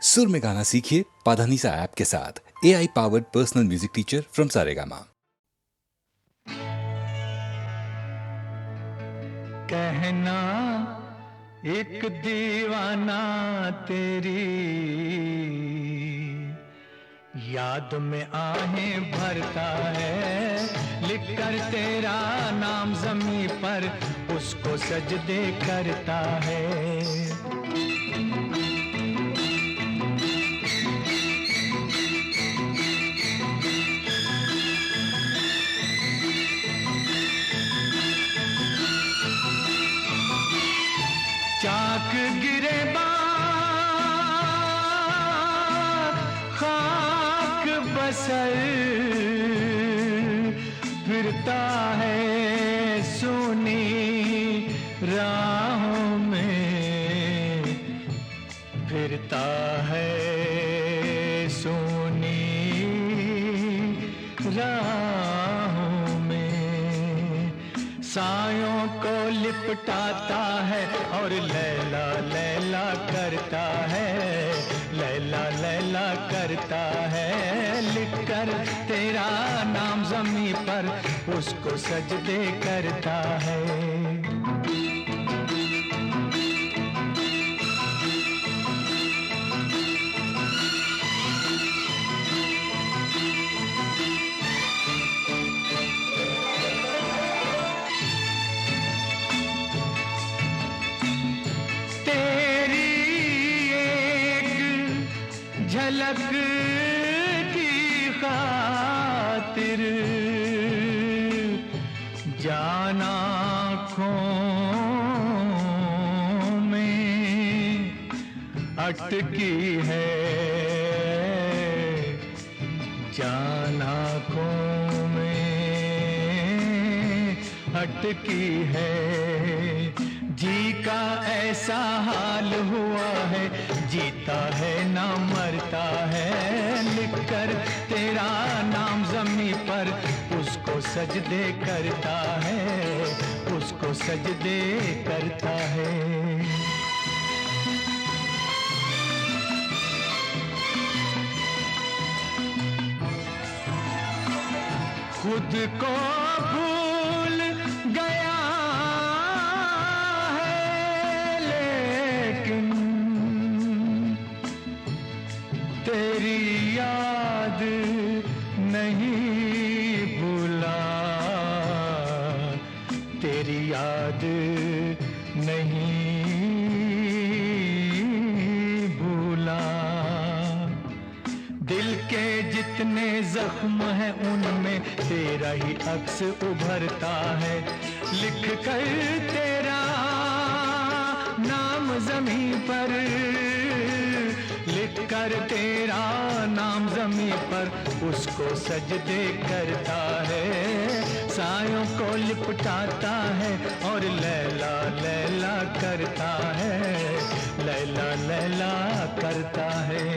सुर में गाना सीखिए पाधानीसा ऐप के साथ। AI powered personal music teacher from Saregama. कहना एक दीवाना तेरी याद में आहें भरता है, लिखकर तेरा नाम ज़मीं पर उसको सजदे करता है। चाक गिरे खाक बसर फिरता है सुनी राहों में, फिरता है सुनी राहों में। सायों को लिपटाता है और लैला लैला करता है, लैला लैला करता है। लिखकर तेरा नाम ज़मीं पर उसको सजदे करता है। झलक की खातिर जान आँखों में अटकी है, जान आँखों में अटकी है। जी का ऐसा हाल हुआ है, जीता है ना मरता है। लिखकर तेरा नाम ज़मीं पर उसको सजदे करता है, उसको सजदे करता है। खुद को भूल गया है लेकिन तेरी याद नहीं भूला, तेरी याद नहीं भूला। दिल के जितने जख्म हैं उनमें तेरा ही अक्स उभरता है। लिख कर तेरा नाम ज़मीं पर, लिख कर तेरा नाम ज़मीं पर उसको सजदे करता है। सायों को लिपटाता है और लैला लैला करता है, लैला लैला करता है।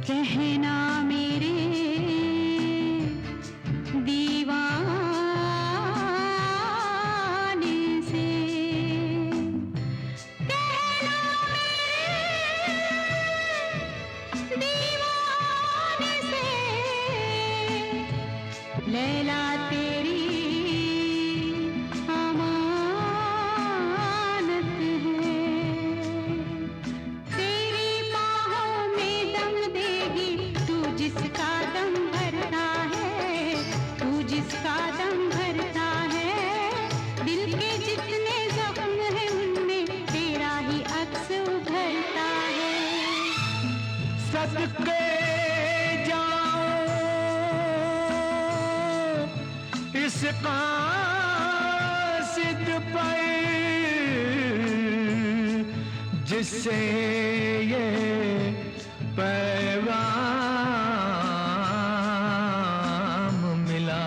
कहना मेरे दीवाने से, कहना मेरे दीवाने से, लैला तेरी सदके जाऊं इस कासिद पर जिससे ये पैगाम मिला।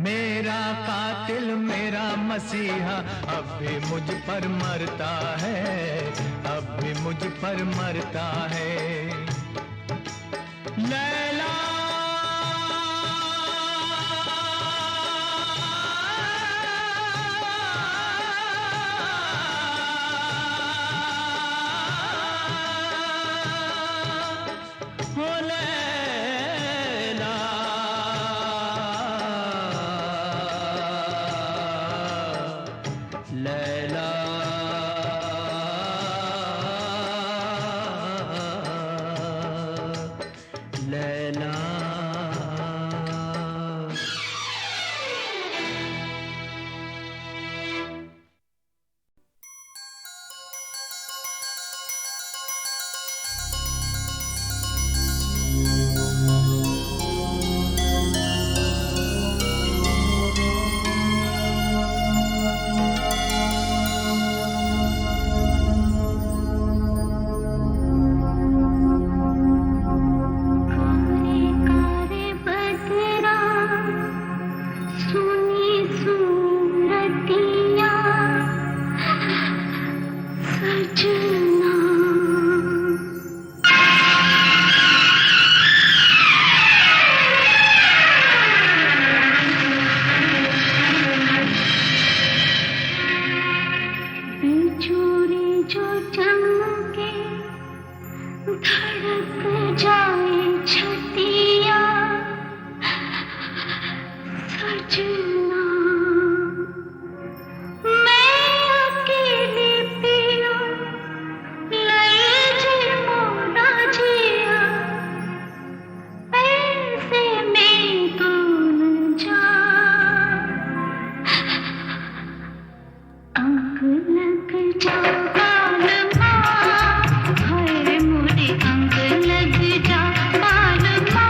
मेरा कातिल मेरा मसीहा अब भी मुझ पर मरता है, मुझ पर मरता है। लैला हो लैला, लैला लैला। कारे कारे बदरा सुनी सूरतिया सजना। चोरी जो चमके धड़क जाए छतिया सजना। मैं अकेली पिया लई जे मोरा जिया, ऐसे में तू न जा। अंक लग जा बालमा, हाय मोरे अंक लग जा बालमा।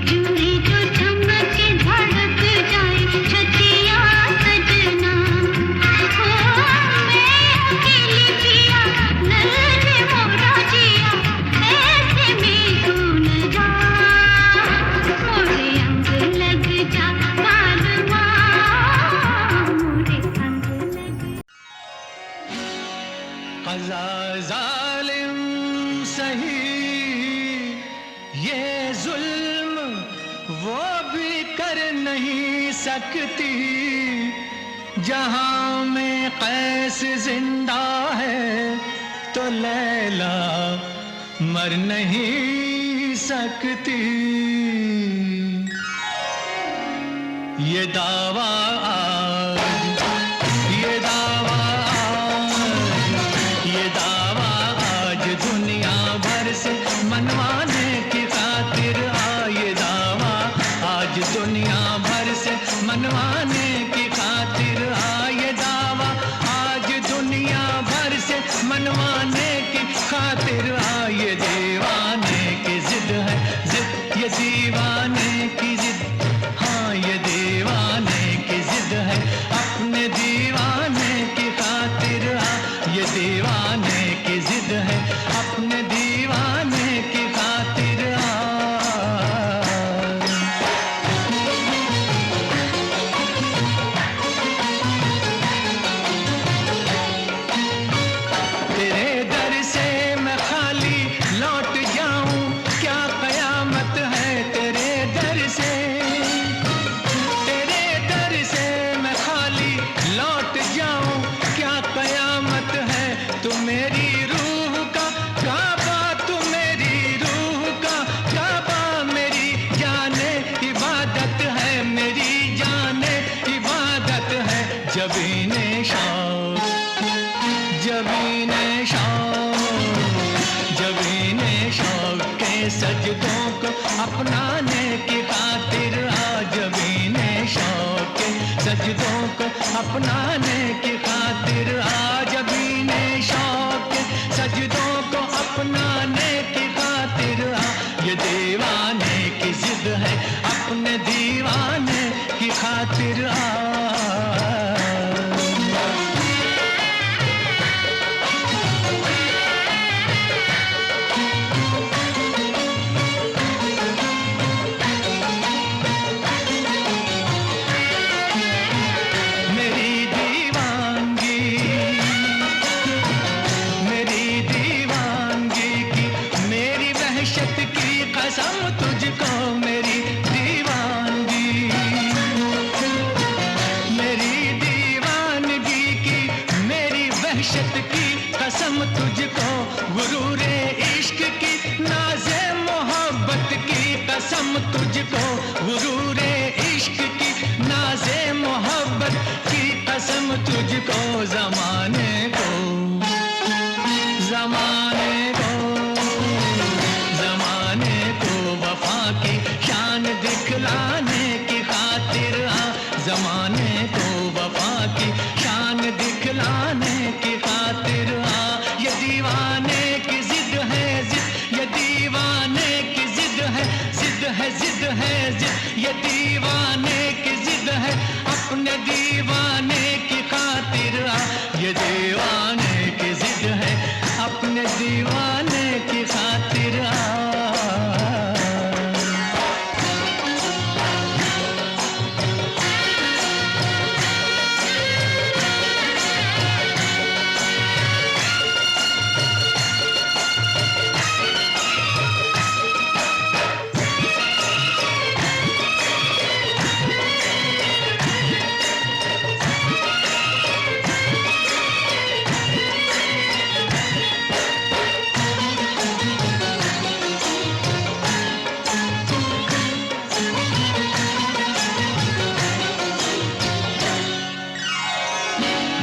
चूड़ी जो चमक के धड़क जाए छतिया सजना ओ मैं अकेली पिया नन्हे मोरा जिया ऐसे में तू न जा मोरे अंग लग जा मालवा मोरे अंग लग क़ज़ा ज़ालिम सही ये जुल्म वो भी कर नहीं सकती जहां में कैस जिंदा है तो लैला मर नहीं सकती। ये दावा आज, ये दावा ये दावा आज दुनिया भर से मनवाने की खातिर ये दावा आज दुनिया भर से मनवाने की खातिर ये दावा आज दुनिया भर से मनवाने की खातिर ये दीवाने की जिद है, जिद ये दीवाने की जिद, हाँ ये दीवाने की जिद है अपने दीवाने की खातिर ये दीवाने की जिद है अपने दीवाने की खातिर तेरे दर से मैं खाली लौट जाऊं क्या कयामत है तेरे दर से, तेरे दर से मैं खाली लौट जाऊं क्या कयामत है। तू मेरी रूह का काबा, तू मेरी रूह का काबा, मेरी जाने इबादत है, मेरी जाने इबादत है। जबीने शौक, जबीने शौक, जबीने शौक के सजदों को अपनाने की खातिर जबीने शौक के सजदों को अपनाने की खातिर जबीने शौक के सजदों को अपनाने की खातिर ये दीवाने की जिद है अपने दीवाने की खातिर मेरी दीवानगी, मेरी दीवानगी की मेरी वहशत की कसम तुझको मेरी दीवानगी, मेरी दीवानगी की मेरी वहशत की कसम तुझको गुरूरे इश्क की नाज़े मोहब्बत की कसम तुझको गुरूरे इश्क की नाज़े मोहब्बत की कसम तुझको ज़माने को, ज़माने को, ज़माने को वफ़ा की शान दिखलाने की खातिर ज़माने को वफ़ा की शान दिखलाने की खातिर ये दीवाने की जिद है, जिद ये दीवाने की जिद है, जिद है, जिद है, जिद ये दीवाने की जिद है अपने दीवाने की खातिर ये दीवाने की जिद है अपने दीवाने की खातिर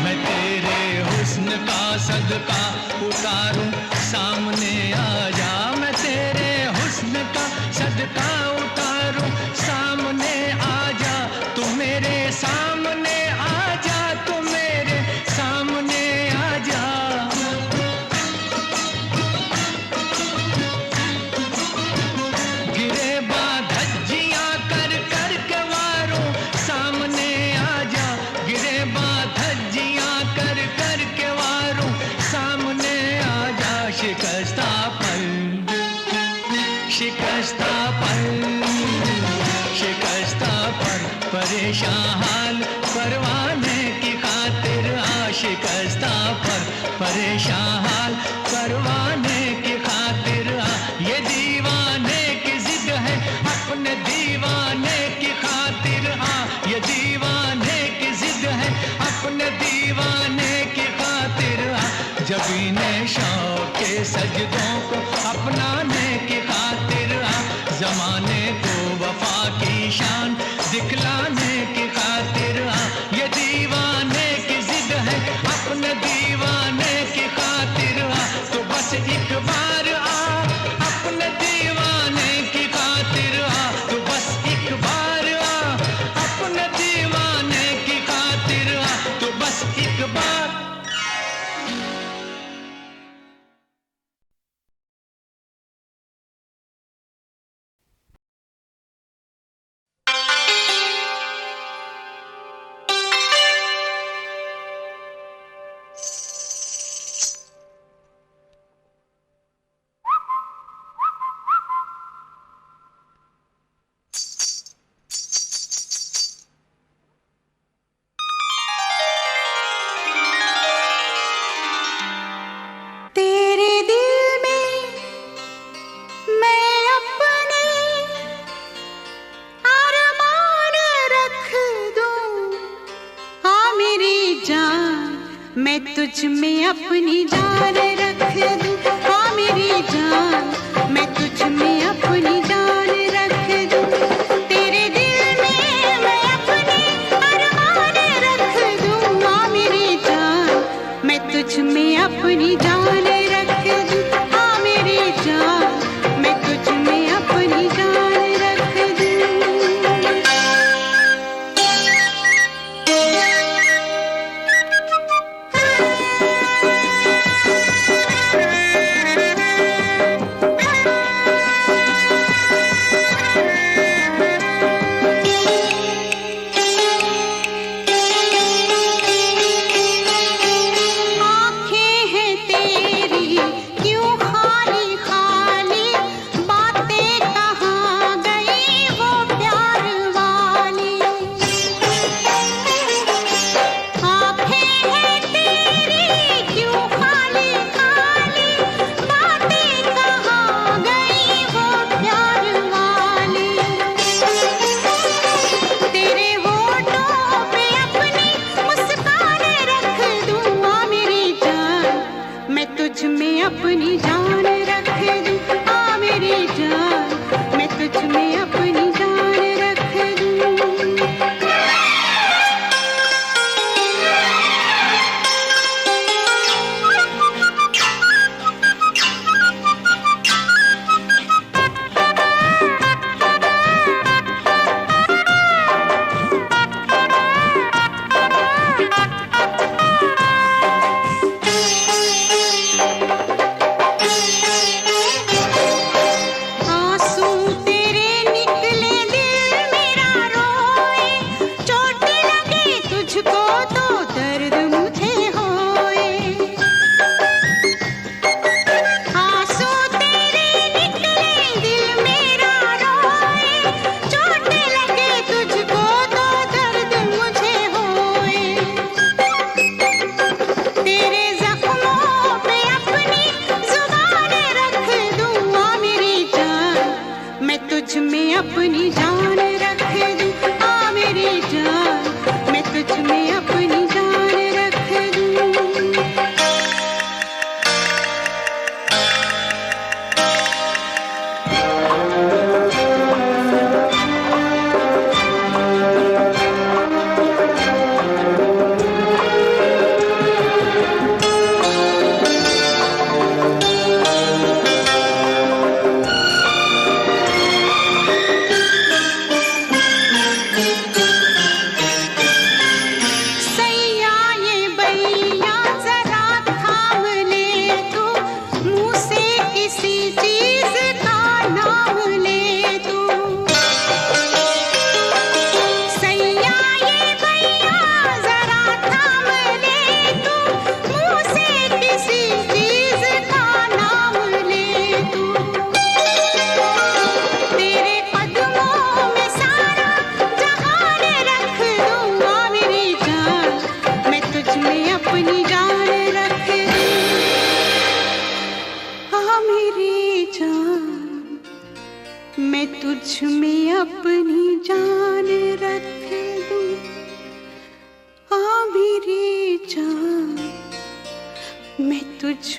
मैं तेरे हुस्न का सदका उतारूं सामने आ जा, मैं तेरे हुस्न का सदका उतारूं सामने आ जा, तू मेरे सामने आ जा, तू मेरे सामने आ जा। गिरे बाधज्जी परेशान हाल परवाने की खातिर आशिकस्ता पर परेशान हाल परवाने की खातिर ये दीवाने की जिद है अपने दीवाने की खातिर ये दीवाने की जिद है अपने दीवाने की खातिर जबीने शौक के सजदों को अपनाने की खातिर जमाने को वफा की शान दिखलाने की खातिर ये दीवाने की जिद है अपने दीवाने की खातिर तो बस एक बार अपने दीवाने की खातिर तो बस एक बार अपने दीवाने की खातिर तो बस एक बार। मैं तुझ में अपनी जान रख दूं, हाँ मेरी जान, मैं तुझ में अपनी जान रख दूं। तेरे दिल में मैं अपने अरमान रख दूं, हाँ मेरी जान, मैं तुझ में अपनी जान रख दूं, हाँ मेरी जान, मैं तुझ में अपनी जान रख दूं।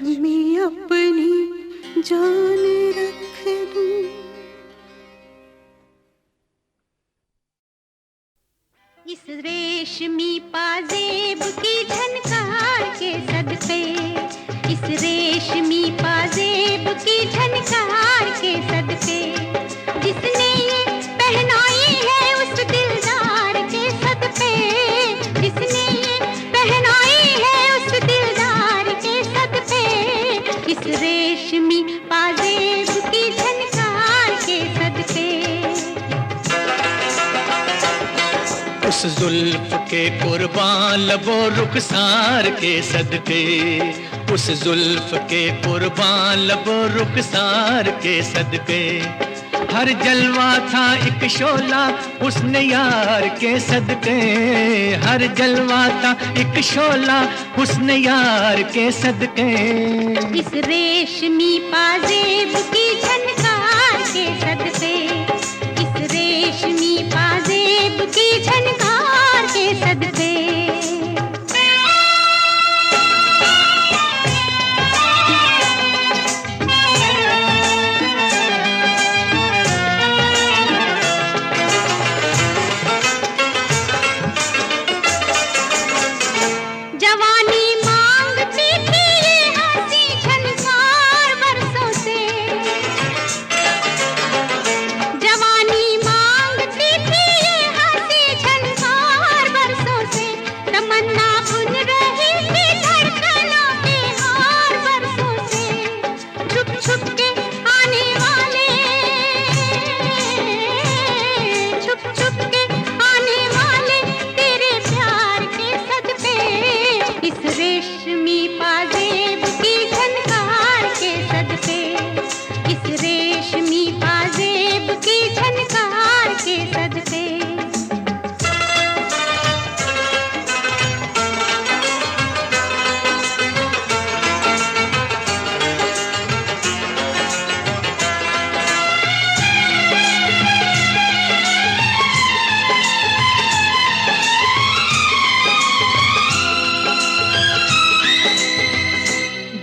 में अपनी जान रख दूं। इस रेशमी पाजेब की झनकार के सदके, इस रेशमी पाजेब की झनकार के सदके, जिसने ये पहनाई है उस दिलदार के सदके, जिसने ये पहनाई है उस दिलदार के सदके, इस रेशमी पाजेब की झनकार के सदके। उस जुल्फ के कुर्बान लबो रुखसार के सदके, उस जुल्फ के कुर्बान लबो रुखसार के सदके, हर जलवा था एक शोला हुस्न यार के सदके, हर जलवा था एक शोला हुस्न यार के सदके। इस रेशमी पाजेब की झनकार के सदके, इस रेशमी पाजेब की झनकार के सदके।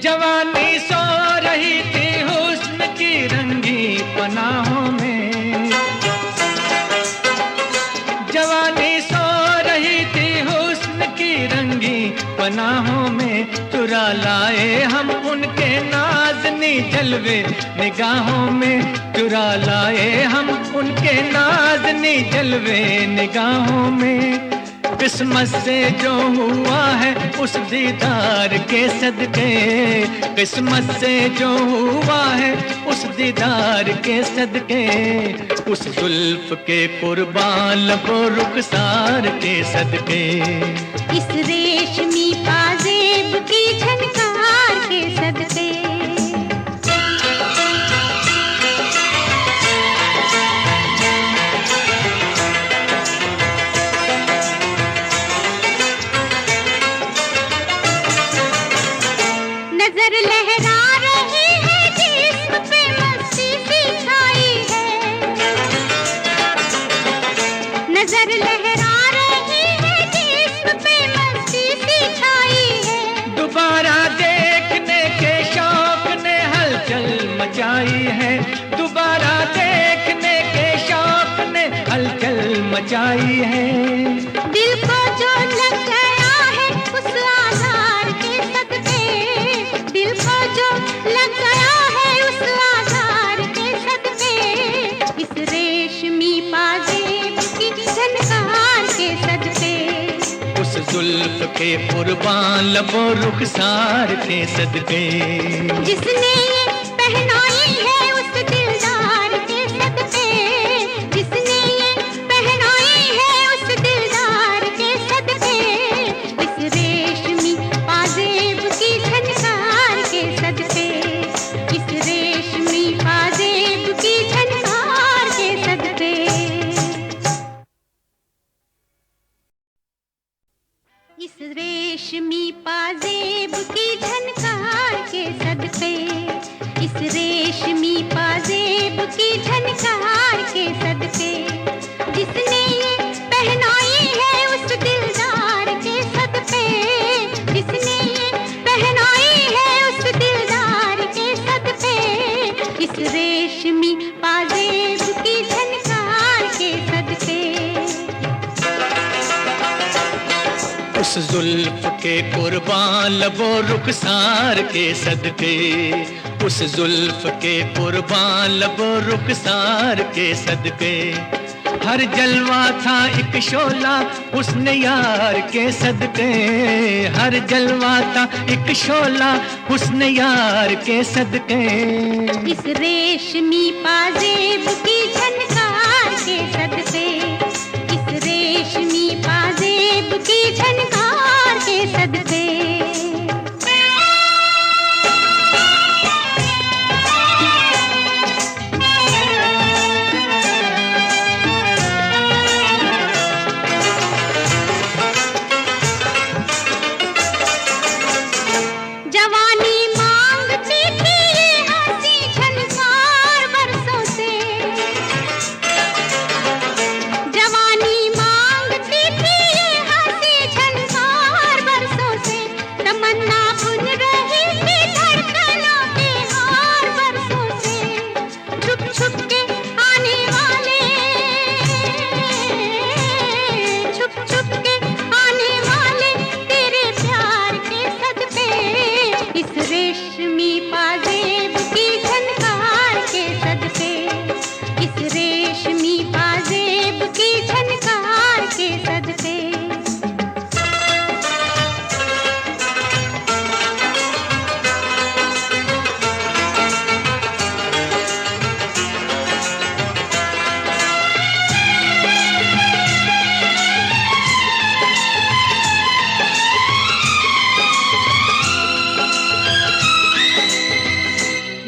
जवानी सो रही थी हुस्न की रंगी पनाहों में, जवानी सो रही थी हुस्न की रंगी पनाहों में, चुरा लाए हम उनके नाज़नी जलवे निगाहों में, चुरा लाए हम उनके नाज़नी जलवे निगाहों में। किस्मत से जो हुआ है उस दीदार के सदके, किस्मत से जो हुआ है उस दीदार के सदके, उस जुल्फ के कुर्बान लबो रुखसार के सदके। इस रेशमी पाजेब की झनकार के सदके। नजर लहरा रही है जिस्म पे मस्ती सी छाई है, नजर लहरा रही है जिस्म पे मस्ती सी छाई है। दोबारा देखने के शौक ने हलचल मचाई है, दोबारा देखने के शौक ने हलचल मचाई है। दिल को जो लग गया है उस आधार के सदके, दिल को जो लग गया है उस आधार के सदके, इस रेशमी पाजेब की झनकार के सदके, उस जुल्फ के कुर्बान लबो रुखसार के सदके, जिसने ये पहनाई है उस दिलदार के सदके, जिसने ये पहनाई है उस दिलदार के सदके, इस रेशमी पाजेब की झनकार के सदके, इस रेशमी पाजेब की झनकार के सदके। इस रेशमी पाजेब की झनकार के सदके, इस रेशमी पाजेब की झनकार के सदके, जिसने ये पहनाई है उस दिलदार के सदके, जिसने ये पहनाई है उस दिल उस जुल्फ के कुर्बान लबो रुखसार के सदके, उस जुल्फ के कुर्बान लबो रुखसार के सदके। हर जलवा था एक शोला हुस्न यार के सदके, हर जलवा था एक शोला हुस्न यार के सदके। इस रेशमी पाजेब की झनकार के सदके, इस रेशमी पाजेब की झनकार के सदके।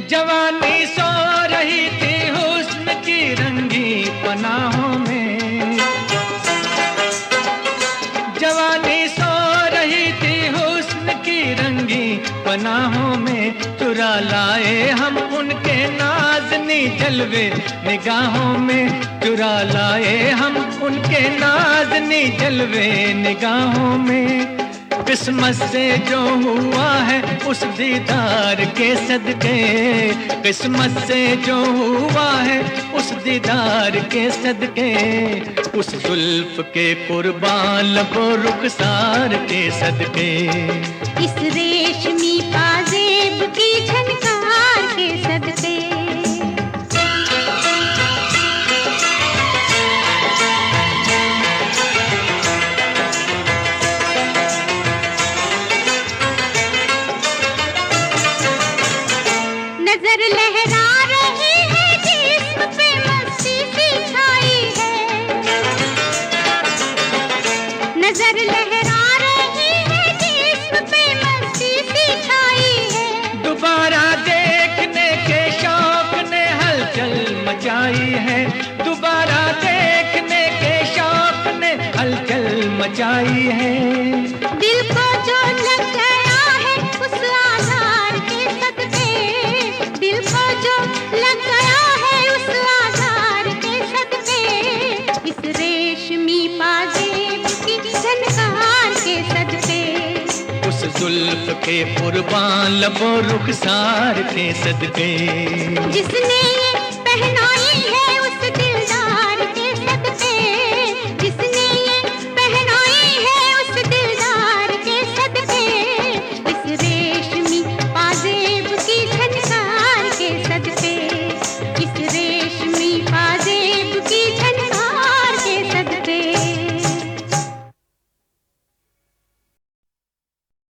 जवानी सो रही थी हुस्न की रंगी पनाहों में, जवानी सो रही थी हुस्न की रंगी पनाहों में। चुरा लाए हम उनके नाज़नी जलवे निगाहों में, चुरा लाए हम उनके नाज़नी जलवे निगाहों में। किस्मत से जो हुआ है उस दीदार के सदके, किस्मत से जो हुआ है उस दीदार के सदके। उस जुल्फ के कुर्बान लबो रुखसार के सदके, इस रेशमी पाजेब की झनकार के सदके। नजर लहरा रही है जिस्म पे मस्ती सी छाई है, नजर लहरा रही है जिस्म पे मस्ती सी छाई है। दोबारा देखने के शौक ने हलचल मचाई है, दोबारा देखने के शौक ने हलचल मचाई है। दिल को जो लग गया है उस आधार के सदके, दिल को जो लग गया है उस आधार के सदके। इस रेशमी पाजेब की झनकार के सदके, उस जुल्फ के कुर्बान लबो रुखसार के सदके। जिसने